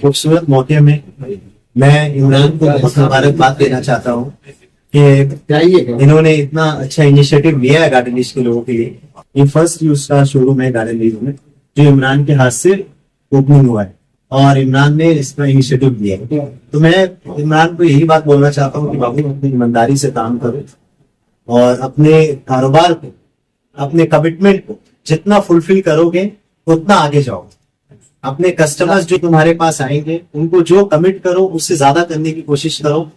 खूबसूरत मौके में मैं इमरान को बहुत मुबारकबाद देना चाहता हूँ कि इन्होंने इतना अच्छा इनिशिएटिव लिया है गार्डन लीज के लोगों के लिए। ये फर्स्ट यूज का शोरूम है गार्डन लीज में जो इमरान के हाथ से ओपनिंग हुआ है और इमरान ने इसका इनिशिएटिव लिया है। तो मैं इमरान को यही बात बोलना चाहता हूँ कि बाबू अपनी ईमानदारी से काम करो और अपने कारोबार को, अपने कमिटमेंट को जितना फुलफिल करोगे उतना आगे जाओ। अपने कस्टमर्स जो तुम्हारे पास आएंगे उनको जो कमिट करो उससे ज्यादा करने की कोशिश करो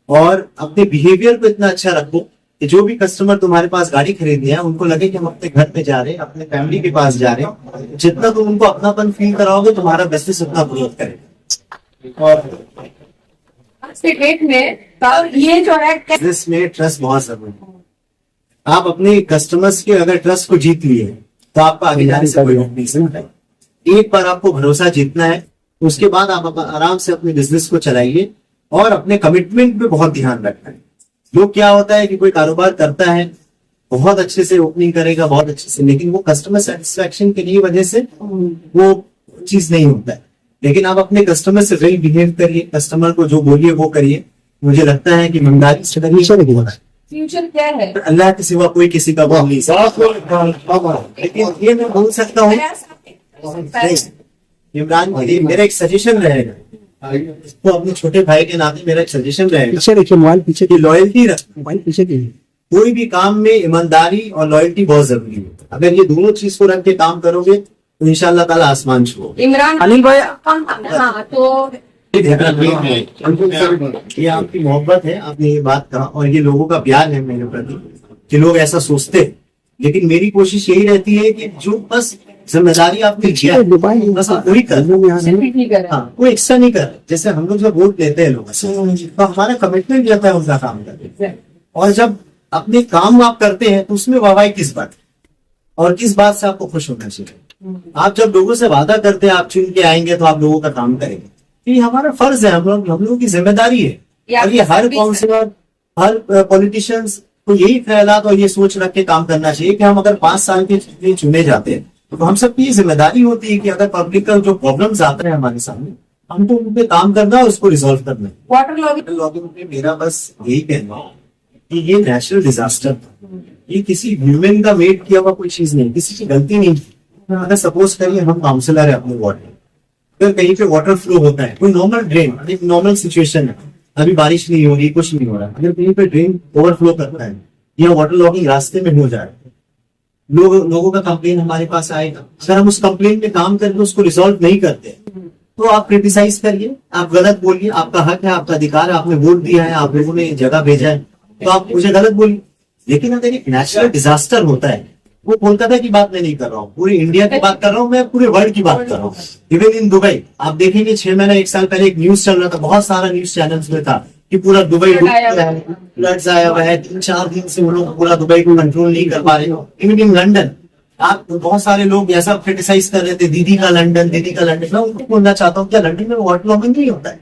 और अपने बिहेवियर को इतना अच्छा रखो कि जो भी कस्टमर तुम्हारे पास गाड़ी खरीदनी है उनको लगे कि हम अपने घर पे जा रहे हैं, अपने फैमिली के पास जा रहे हैं। जितना तुम उनको अपनापन फील कराओगे तुम्हारा बिजनेस उतना ग्रोथ करेगा। और डेट में ये जो है बिजनेस में ट्रस्ट बहुत जरूरी है। आप अपने कस्टमर्स के अगर ट्रस्ट को जीत लिए तो आपका आगे जाने से कोई रोक नहीं सकता। एक बार आपको भरोसा जीतना है, उसके बाद आप आराम से अपने बिजनेस को चलाइए और अपने कमिटमेंट पे बहुत ध्यान रखना है। लोग क्या होता है कि कोई कारोबार करता है, बहुत अच्छे से ओपनिंग करेगा, बहुत अच्छे से, लेकिन वो कस्टमर सेटिस्फेक्शन के लिए वजह से वो चीज नहीं होता है। लेकिन आप अपने कस्टमर से वेल बिहेव करिए, कस्टमर को जो बोलिए वो करिए। मुझे लगता है कि ईमानदारी से करिए। फ्यूचर क्या है? अल्लाह के सिवा कोई किसी का बोल नहीं सकता। लेकिन ये मैं बोल सकता हूँ इमरान के लिए मेरा एक सजेशन रहेगा, तो अपने छोटे भाई के नाते मेरा एक सजेशन रहेगा, पीछे देखिए मोबाइल पीछे कि लॉयल्टी रख। मोबाइल पीछे की कोई भी काम में ईमानदारी और लॉयल्टी बहुत जरूरी है। अगर ये दोनों चीज को रख के काम करोगे तो इंशाल्लाह ताला आसमान छू। इमरान अनिल भाई हाँ तो ये आपकी मोहब्बत है, आपने ये बात कहा, और ये लोगों का प्यार है मेरे प्रति कि लोग ऐसा सोचते हैं। लेकिन मेरी कोशिश यही रहती है कि जो बस जिम्मेदारी आपने लिया है बस आप वही कर, हाँ कोई एक्स्ट्रा नहीं कर। जैसे हम लोग जब वोट लेते हैं लोगों से तो हमारा कमिटमेंट रहता है उनका काम करने, और जब अपने काम आप करते हैं तो उसमें वाहवाही किस बात और किस बात से आपको खुश होना चाहिए। आप जब लोगों से वादा करते हैं आप चुन के आएंगे तो आप लोगों का काम करेंगे, ये हमारा फर्ज है, हम लोगों की जिम्मेदारी है। और ये हर काउंसिलर, हर पॉलिटिशियंस को यही ख्यालात और ये सोच रख के काम करना चाहिए कि हम अगर 5 साल के लिए चुने जाते हैं तो हम सबकी ये जिम्मेदारी होती है कि अगर पब्लिक का जो प्रॉब्लम्स आते हैं हमारे सामने, हमको उन पे काम करना और उसको रिजॉल्व करना है। वाटर लॉगिंग पे मेरा बस यही कहना है कि ये नेचुरल डिजास्टर था, ये किसी ह्यूमन का मेड किया हुआ कोई चीज नहीं, किसी की गलती नहीं। अगर सपोज करिए हम काउंसिलर है अपने वार्ड में, अगर कहीं पे वाटर फ्लो होता है, कोई नॉर्मल ड्रेन, एक नॉर्मल सिचुएशन है, अभी बारिश नहीं हो रही, कुछ नहीं हो रहा, अगर कहीं पे ड्रेन ओवरफ्लो करता है या वाटर लॉगिंग रास्ते में हो जाए, लोगों का कंप्लेन हमारे पास आएगा। अगर हम उस कंप्लेन में काम करके उसको रिजॉल्व नहीं करते तो आप क्रिटिसाइज करिए, आप गलत बोलिए, आपका हक है, आपका अधिकार है, आपने वोट दिया है, आप लोगों ने जगह भेजा है, तो आप मुझे गलत बोलिए। लेकिन अगर एक नेचुरल डिजास्टर होता है, वो कोलकाता की बात मैं नहीं कर रहा हूँ, पूरे इंडिया की बात कर रहा हूँ, मैं पूरे वर्ल्ड की बात कर रहा हूँ। इवन इन दुबई आप देखेंगे 6 महीना 1 साल पहले एक न्यूज चल रहा था, बहुत सारा न्यूज चैनल्स में था कि पूरा दुबई फ्लड्स आया हुआ है, 3-4 दिन से वो लोग पूरा दुबई को कंट्रोल नहीं कर पा रहे। इवन इन लंदन आप बहुत सारे लोग ऐसा क्रिटिसाइज कर रहे थे, दीदी का लंदन, दीदी का लंदन। मैं उनको बोलना चाहता हूँ क्या लंदन में वाटर लॉगिंग नहीं होता है?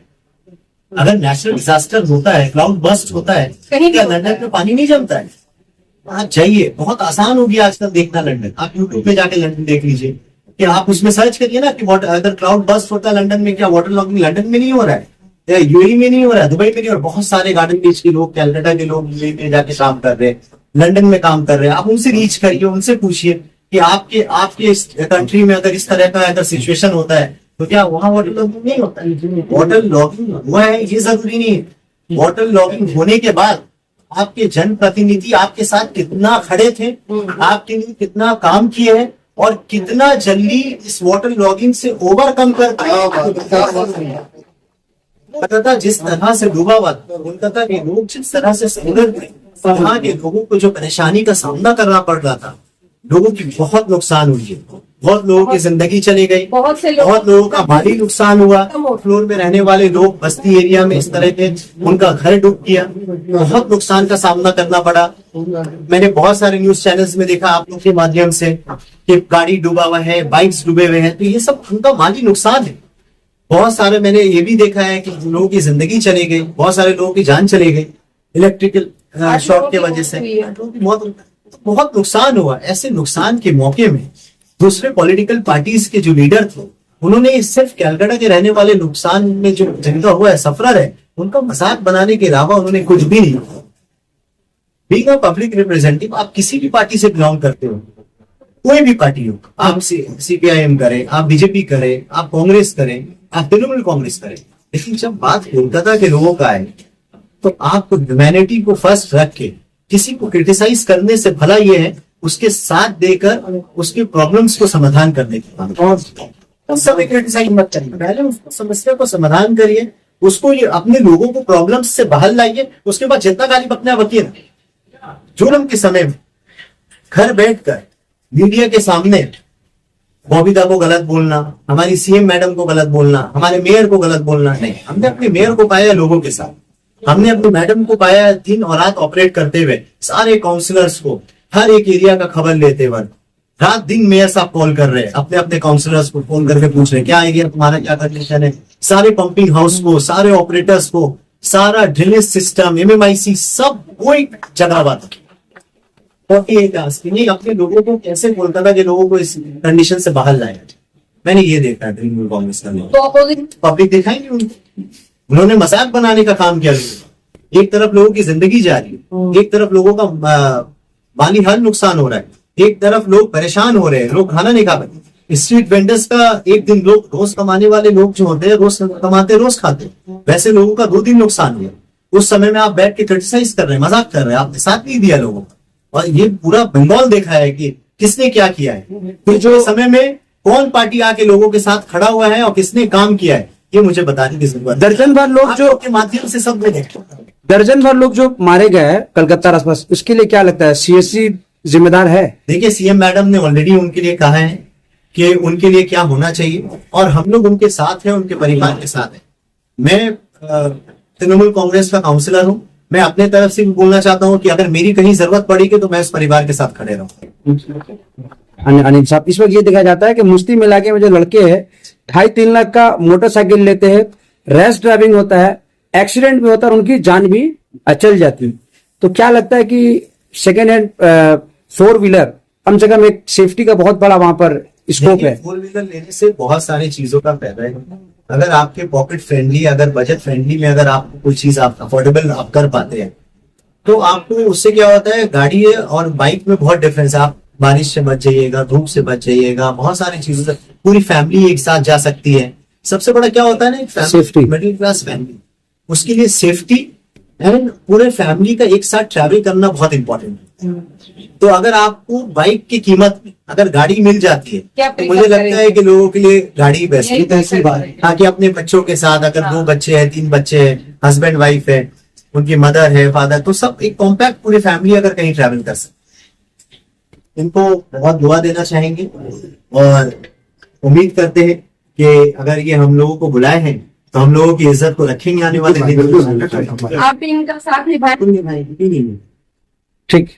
अगर नेचुरल डिजास्टर होता है, क्लाउड बस्ट होता है, क्या लंदन में पानी नहीं जमता है? आप जाइए, बहुत आसान हो गया आजकल देखना लंदन। आप यूट्यूब पे जाके लंदन देख लीजिए कि आप उसमें सर्च करिए ना कि अगर क्लाउड बस्ट होता है लंदन में, क्या वाटर लॉगिंग लंदन में नहीं हो रहा है, या यूएई में नहीं हो रहा है, दुबई में नहीं हो रहा। बहुत सारे गार्डन बीच के लोग, कैलकाटा के लोग यूएई में जाके काम कर रहे हैं, लंदन में काम कर रहे हैं। आप उनसे रीच करिए, उनसे पूछिए कि आपके कंट्री में अगर इस तरह का अगर सिचुएशन होता है तो क्या वहां वाटर लॉगिंग नहीं होता है? वाटर लॉगिंग हुआ है ये जरूरी नहीं है। वाटर लॉगिंग होने के बाद आपके जनप्रतिनिधि आपके साथ कितना खड़े थे, आपके लिए कितना काम किए हैं और कितना जल्दी इस वाटर लॉगिंग से ओवरकम कर कोलकाता जिस तरह से डूबा हुआ था, कोलकाता के लोग जिस तरह से समुद्र थे, वहां के लोगों को जो परेशानी का सामना करना पड़ रहा था, लोगों की बहुत नुकसान हुई है, बहुत लोगों की जिंदगी चली गई, बहुत लोगों का भारी नुकसान हुआ। फ्लोर में रहने वाले लोग बस्ती एरिया में इस तरह के उनका घर डूब गया, बहुत नुकसान का सामना करना पड़ा। मैंने बहुत सारे न्यूज चैनल्स में देखा आप लोग के माध्यम से कि गाड़ी डूबा हुआ है, बाइक्स डूबे हुए हैं, तो ये सब उनका माली नुकसान है। बहुत सारे मैंने ये भी देखा है कि लोगों की जिंदगी चली गई, बहुत सारे लोगों की जान चली गई इलेक्ट्रिकल शॉक की वजह से, बहुत नुकसान हुआ। ऐसे नुकसान के मौके में दूसरे पॉलिटिकल पार्टीज के जो लीडर थे उन्होंने सिर्फ कैलकाटा के रहने वाले नुकसान में जो जिनका हुआ है सफरर है उनका मजाक बनाने के अलावा उन्होंने कुछ भी नहीं। बीइंग अ पब्लिक रिप्रेजेंटेटिव, आप किसी भी पार्टी से बिलोंग करते हो, कोई भी पार्टी हो, आप सीपीआईएम करें, आप बीजेपी करें, आप कांग्रेस करें, आप तृणमूल कांग्रेस करें, लेकिन जब बात कोलकाता के लोगों का है तो आपको ह्यूमैनिटी को फर्स्ट रख के किसी को क्रिटिसाइज करने से भला ये है उसके साथ देकर उसकी प्रॉब्लम्स को समाधान करने की बात। और सब क्रिटिसाइज मत करिए, पहले उसको समस्या को समाधान करिए, उसको ये अपने लोगों को प्रॉब्लम्स से बाहर लाइए, उसके बाद जितना गाली बकना बकिए ना। जुर्म के समय में घर बैठकर मीडिया के सामने बॉबीदा को गलत बोलना, हमारी सीएम मैडम को गलत बोलना, हमारे मेयर को गलत बोलना, नहीं। हमने अपने मेयर को पाया लोगों के साथ, हमने अपनी मैडम को पाया दिन और रात ऑपरेट करते हुए, सारे काउंसलर्स को हर एक एरिया का खबर लेते हुए रात दिन मेयर साहब कॉल कर रहे हैं, अपने अपने काउंसलर्स को फोन करके पूछ रहे हैं क्या एरिया तुम्हारा, क्या कंडीशन है, सारे पंपिंग हाउस को, सारे ऑपरेटर्स को, सारा ड्रेनेज सिस्टम, एमएमआईसी, सब कोई जगह बात नहीं, अपने लोगों को कैसे कोलकाता के लोगों को इस कंडीशन से बाहर लाया। मैंने ये देखा है तृणमूल कांग्रेस का तो अपोजिट पब्लिक देखा ही नहीं, उन्होंने मजाक बनाने का काम किया। एक तरफ लोगों की जिंदगी जा रही है, एक तरफ लोगों का माली हाल नुकसान हो रहा है, एक तरफ लोग परेशान हो रहे हैं, लोग खाना नहीं खा पाते। स्ट्रीट वेंडर्स का एक दिन, लोग रोज कमाने वाले लोग जो होते हैं रोज कमाते रोज खाते, वैसे लोगों का 2 दिन नुकसान हुआ। उस समय में आप बैठ के क्रिटिसाइज कर रहे हैं, मजाक कर रहे हैं, आपने साथ नहीं दिया लोगों को। और ये पूरा बंगाल देखा है कि किसने क्या किया है, तो जो समय में कौन पार्टी आके लोगों के साथ खड़ा हुआ है और किसने काम किया है, ये मुझे बताने की जरूरत है। दर्जन भर लोग जो के माध्यम से सब में देखते हैं। दर्जन भर लोग जो मारे गए हैं कलकत्ता आसपास, उसके लिए क्या लगता है सीएससी जिम्मेदार है? देखिए, सीएम मैडम ने ऑलरेडी उनके लिए कहा है कि उनके लिए क्या होना चाहिए, और हम लोग उनके साथ हैं, उनके परिवार के साथ हैं। मैं तृणमूल कांग्रेस का काउंसलर हूं, मैं अपने तरफ से भी बोलना चाहता हूं कि अगर मेरी कहीं जरूरत पड़ेगी तो मैं इस परिवार के साथ खड़े रहूंगा। अनिल साहब, इस वक्त ये देखा जाता है कि मुस्लिम इलाके में जो लड़के हैं 2.5-3 लाख का मोटरसाइकिल लेते हैं, रैश ड्राइविंग होता है, एक्सीडेंट भी होता है और उनकी जान भी चल जाती है। तो क्या लगता है कि सेकेंड हैंड 4 व्हीलर कम से कम एक सेफ्टी का बहुत बड़ा वहां पर स्कोप है? 4 व्हीलर लेने से बहुत सारी चीजों का फायदा है। अगर आपके पॉकेट फ्रेंडली, अगर बजट फ्रेंडली में अगर आप कोई चीज आप अफोर्डेबल आप कर पाते हैं, तो आपको उससे क्या होता है, गाड़ी और बाइक में बहुत डिफरेंस है। आप बारिश से बच जाइएगा, धूप से बच जाइएगा, बहुत सारी चीजों से पूरी फैमिली एक साथ जा सकती है। सबसे बड़ा क्या होता है ना, सेफ्टी, मिडिल क्लास फैमिली, उसके लिए सेफ्टी एंड पूरे फैमिली का एक साथ ट्रैवल करना बहुत इंपॉर्टेंट है। तो अगर आपको बाइक की कीमत में अगर गाड़ी मिल जाती है, तो मुझे लगता है कि लोगों के लिए गाड़ी बेस्ट है। ताकि अपने बच्चों के साथ, अगर 2 बच्चे हैं, 3 बच्चे हैं, हस्बैंड वाइफ है, उनकी मदर है, फादर, तो सब एक कॉम्पैक्ट पूरी फैमिली अगर कहीं ट्रैवल कर सकते। इनको बहुत दुआ देना चाहेंगे और उम्मीद करते हैं कि अगर ये हम लोगों को बुलाए हैं तो हम लोगों की इज्जत को रखेंगे आने वाले दिन। आप भी इनका साथ निभाएं। ठीक।